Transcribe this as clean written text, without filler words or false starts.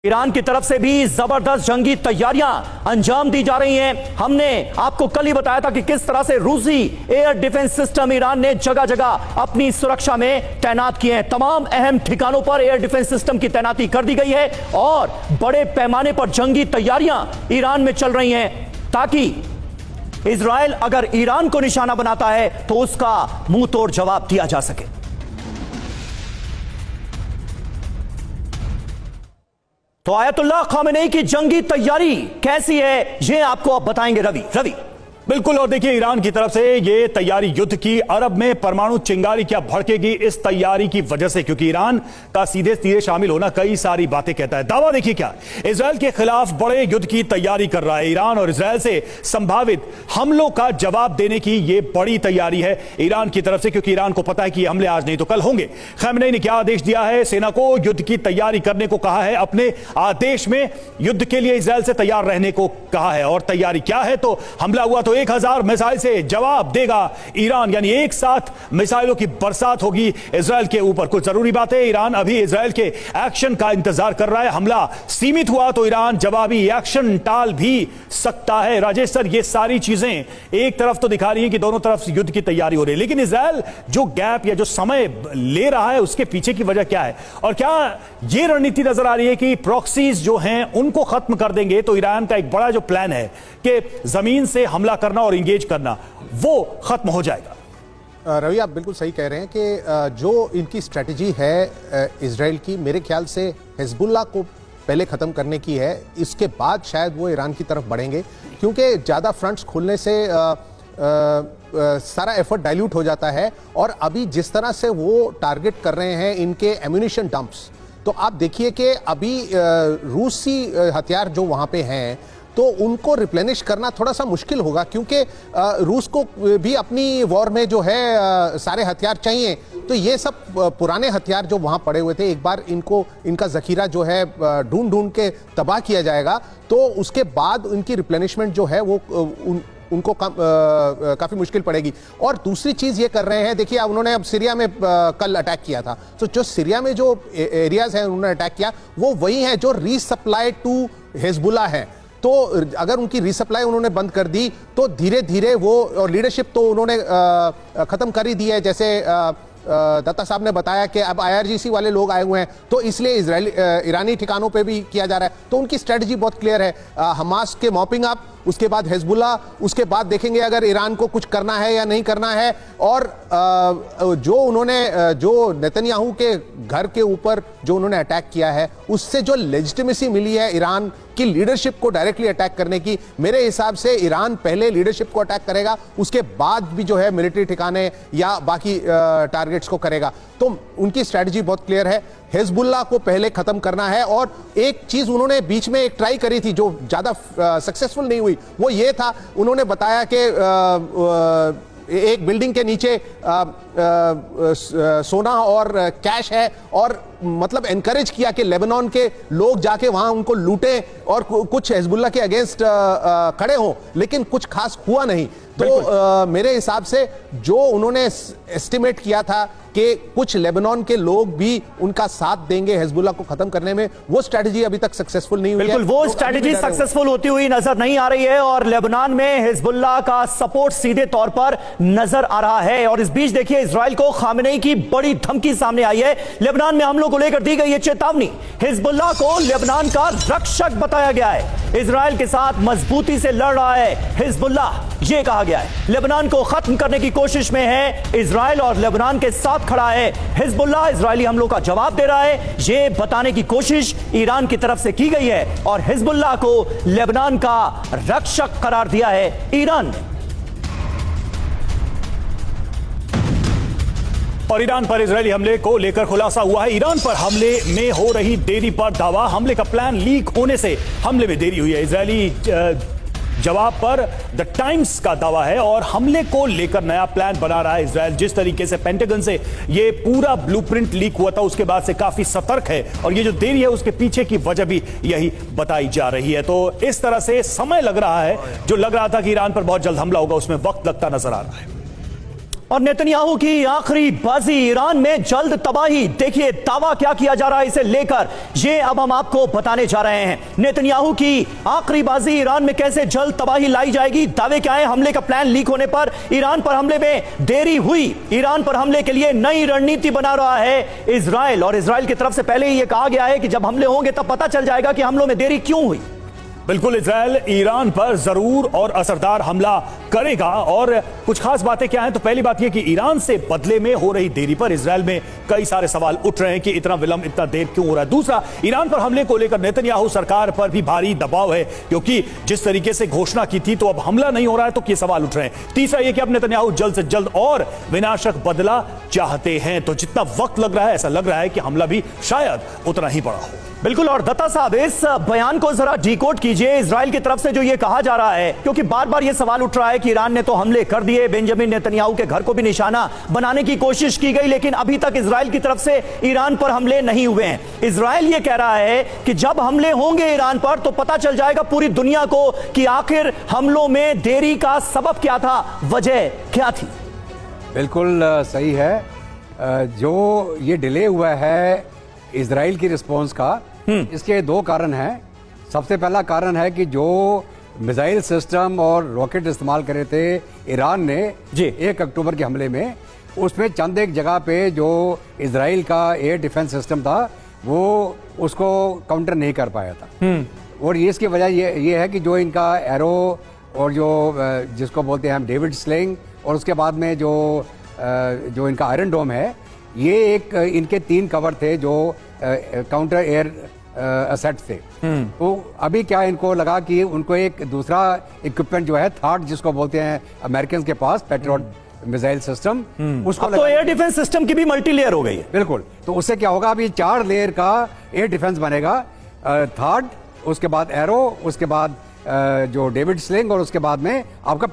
Iran की तरफ से भी जबरदस्त जंगी तैयारियां अंजाम दी जा रही हैं। हमने आपको कल ही बताया था कि किस तरह से रूसी एयर डिफेंस सिस्टम ईरान ने जगह जगह अपनी सुरक्षा में तैनात किए हैं। तमाम अहम ठिकानों पर एयर डिफेंस सिस्टम की तैनाती कर दी गई है और बड़े पैमाने पर जंगी तैयारियां ईरान में चल रही हैं ताकि इजराइल अगर ईरान को निशाना बनाता है तो उसका मुंह तोड़ जवाब दिया जा सके। तो आयतुल्लाह खामेनेई की जंगी तैयारी कैसी है, ये आपको अब बताएंगे रवि। बिल्कुल, और देखिए ईरान की तरफ से ये तैयारी युद्ध की, अरब में परमाणु चिंगारी क्या भड़केगी इस तैयारी की वजह से, क्योंकि ईरान का सीधे सीधे शामिल होना कई सारी बातें कहता है। दावा देखिए क्या, इजराइल के खिलाफ बड़े युद्ध की तैयारी कर रहा है ईरान और इजराइल से संभावित हमलों का जवाब देने की ये बड़ी तैयारी है ईरान की तरफ से, क्योंकि ईरान को पता है कि हमले आज नहीं तो कल होंगे। खामेनेई ने क्या आदेश दिया है, सेना को युद्ध की तैयारी करने को कहा है, अपने आदेश में युद्ध के लिए इजराइल से तैयार रहने को कहा है। और तैयारी क्या है, तो हमला हुआ तो 1000 मिसाइल से जवाब देगा ईरान, यानी एक साथ मिसाइलों की बरसात होगी इजराइल के ऊपर। कुछ जरूरी बातें, ईरान अभी इजराइल के एक्शन का इंतजार कर रहा है। हमला सीमित हुआ तो ईरान जवाबी एक्शन टाल भी सकता है। राजेश सर, ये सारी चीजें एक तरफ तो दिखा रही हैं कि दोनों तरफ युद्ध की तैयारी हो रही है, लेकिन इजराइल जो गैप या जो समय ले रहा है उसके पीछे की वजह क्या है, और क्या ये रणनीति नजर आ रही है कि प्रॉक्सीज जो हैं उनको खत्म कर देंगे तो ईरान का एक बड़ा जो प्लान है कि जमीन से हमला करना और इंगेज करना वो खत्म हो जाएगा। रवि, आप बिल्कुल सही कह रहे हैं कि जो इनकी स्ट्रेटजी है इजराइल की, मेरे ख्याल से हिजबुल्लाह को पहले ख़त्म करने की है, इसके बाद शायद वो ईरान की तरफ बढ़ेंगे, क्योंकि ज़्यादा फ्रंट्स खोलने से सारा एफर्ट डाइल्यूट हो जाता है। और अभी जिस तरह से वो टारगेट कर रहे हैं इनके एम्यूनिशन डंप्स, तो आप देखिए कि अभी रूसी हथियार जो वहाँ पे हैं तो उनको रिप्लेनिश करना थोड़ा सा मुश्किल होगा, क्योंकि रूस को भी अपनी वॉर में जो है सारे हथियार चाहिए। तो ये सब पुराने हथियार जो वहाँ पड़े हुए थे, एक बार इनका जखीरा जो है ढूंढ के तबाह किया जाएगा, तो उसके बाद उनकी रिप्लेनिशमेंट जो है वो उनको काफ़ी मुश्किल पड़ेगी। और दूसरी चीज़ ये कर रहे हैं, देखिए उन्होंने अब सीरिया में कल अटैक किया था, तो जो सीरिया में जो एरियाज हैं उन्होंने अटैक किया वो वही है जो रीसप्लाई टू हिजबुल्लाह है। तो अगर उनकी रीसप्लाई उन्होंने बंद कर दी तो धीरे धीरे वो, और लीडरशिप तो उन्होंने ख़त्म कर ही दी है, जैसे दत्ता साहब ने बताया कि अब IRGC वाले लोग आए हुए हैं, तो इसलिए ईरानी ठिकानों पे भी किया जा रहा है। तो उनकी स्ट्रेटजी बहुत क्लियर है, हमास के मॉपिंग अप, उसके बाद हिजबुल्लाह, उसके बाद देखेंगे अगर ईरान को कुछ करना है या नहीं करना है। और जो नेतन्याहू के घर के ऊपर जो उन्होंने अटैक किया है, उससे जो लेजिटिमेसी मिली है ईरान की लीडरशिप को डायरेक्टली अटैक करने की, मेरे हिसाब से ईरान पहले लीडरशिप को अटैक करेगा, उसके बाद भी जो है मिलिट्री ठिकाने या बाकी टारगेट्स को करेगा। तो उनकी स्ट्रैटेजी बहुत क्लियर है, हिजबुल्लाह को पहले खत्म करना है। और एक चीज उन्होंने बीच में एक ट्राई करी थी जो ज्यादा सक्सेसफुल नहीं हुई, वो ये था, उन्होंने बताया कि एक बिल्डिंग के नीचे सोना और कैश है, और मतलब एनकरेज किया कि लेबनान के लोग जाके वहां उनको लूटें और कुछ हिजबुल्लाह के अगेंस्ट खड़े हों, लेकिन कुछ खास हुआ नहीं। तो मेरे हिसाब से जो उन्होंने एस्टिमेट किया था कि कुछ लेबनान के लोग भी उनका साथ देंगे हिजबुल्लाह को खत्म करने में, वो स्ट्रेटजी अभी तक सक्सेसफुल नहीं हुई है। बिल्कुल, वो स्ट्रेटजी सक्सेसफुल होती हुई नजर नहीं आ रही है और लेबनान में हिजबुल्लाह का सपोर्ट सीधे तौर पर नजर आ रहा है। और इस बीच देखिए इजराइल को खामेनेई की बड़ी धमकी सामने आई है। लेबनान में हमलों को लेकर दी गई है चेतावनी, हिजबुल्लाह को लेबनान का रक्षक बताया गया है, इजराइल के साथ मजबूती से लड़ रहा है हिजबुल्लाह, ये कहा गया है। लेबनान को खत्म करने की कोशिश में है इजराइल और लेबनान के साथ खड़ा है हिजबुल्लाह, इजरायली हमलों का जवाब दे रहा है, ये बताने की कोशिश ईरान की तरफ से की गई है और हिजबुल्लाह को लेबनान का रक्षक करार दिया है ईरान ने। और ईरान पर इजरायली हमले को लेकर खुलासा हुआ है। ईरान पर हमले में हो रही देरी पर दावा, हमले का प्लान लीक होने से हमले में देरी हुई है। इजरायली जवाब पर द टाइम्स का दावा है और हमले को लेकर नया प्लान बना रहा है इजराइल। जिस तरीके से पेंटागन से ये पूरा ब्लूप्रिंट लीक हुआ था उसके बाद से काफी सतर्क है और ये जो देरी है उसके पीछे की वजह भी यही बताई जा रही है। तो इस तरह से समय लग रहा है, जो लग रहा था कि ईरान पर बहुत जल्द हमला होगा उसमें वक्त लगता नजर आ रहा है। और नेतन्याहू की आखिरी बाजी, ईरान में जल्द तबाही। देखिए दावा क्या किया जा रहा है इसे लेकर, ये अब हम आपको बताने जा रहे हैं। नेतन्याहू की आखिरी बाजी, ईरान में कैसे जल्द तबाही लाई जाएगी, दावे क्या है, हमले का प्लान लीक होने पर ईरान पर हमले में देरी हुई, ईरान पर हमले के लिए नई रणनीति बना रहा है इजराइल, और इजराइल की तरफ से पहले ही यह कहा गया है कि जब हमले होंगे तब पता चल जाएगा कि हमलों में देरी क्यों हुई। बिल्कुल, इजराइल ईरान पर जरूर और असरदार हमला करेगा। और कुछ खास बातें क्या हैं, तो पहली बात यह कि ईरान से बदले में हो रही देरी पर इजराइल में कई सारे सवाल उठ रहे हैं कि इतना विलंब, इतना देर क्यों हो रहा है। दूसरा, ईरान पर हमले को लेकर नेतन्याहू सरकार पर भी भारी दबाव है, क्योंकि जिस तरीके से घोषणा की थी तो अब हमला नहीं हो रहा है, तो ये सवाल उठ रहे हैं। तीसरा यह कि अब नेतन्याहू जल्द से जल्द और विनाशक बदला चाहते हैं, तो जितना वक्त लग रहा है ऐसा लग रहा है कि हमला भी शायद उतना ही बड़ा हो। बिल्कुल, और दत्ता साहब इस बयान को जरा डिकोड कीजिए, इजराइल की तरफ से जो ये कहा जा रहा है, क्योंकि बार बार ये सवाल उठ रहा है कि ईरान ने तो हमले कर दिए, बेंजामिन नेतन्याहू के घर को भी निशाना बनाने की कोशिश की गई, लेकिन अभी तक इजराइल की तरफ से ईरान पर हमले नहीं हुए हैं। इजराइल ये कह रहा है कि जब हमले होंगे ईरान पर तो पता चल जाएगा पूरी दुनिया को कि आखिर हमलों में देरी का सबब क्या था, वजह क्या थी। बिल्कुल सही है। जो ये डिले हुआ है इजराइल की रिस्पॉन्स का, इसके दो कारण हैं। सबसे पहला कारण है कि जो मिसाइल सिस्टम और रॉकेट इस्तेमाल करे थे ईरान ने 1 अक्टूबर के हमले में, उसमें चंद एक जगह पे जो इजराइल का एयर डिफेंस सिस्टम था वो उसको काउंटर नहीं कर पाया था। और ये इसकी वजह ये है कि जो इनका एरो और जो जिसको बोलते हैं हम डेविड स्लिंग, और उसके बाद में जो इनका आयरन डोम है, ये एक इनके 3 कवर थे जो काउंटर एयर असेट थे। तो अभी क्या इनको लगा कि उनको एक दूसरा इक्विपमेंट जो है थार्ड, जिसको बोलते हैं अमेरिकन के पास पेट्रियट मिसाइल सिस्टम, उसको अब तो एयर डिफेंस सिस्टम की भी मल्टी लेयर हो गई है। बिल्कुल, तो उससे क्या होगा, अभी 4 लेयर का एयर डिफेंस बनेगा। थार्ड, उसके बाद एरो, उसके बाद जो डेविड स्लिंग, और उसके बाद में आपका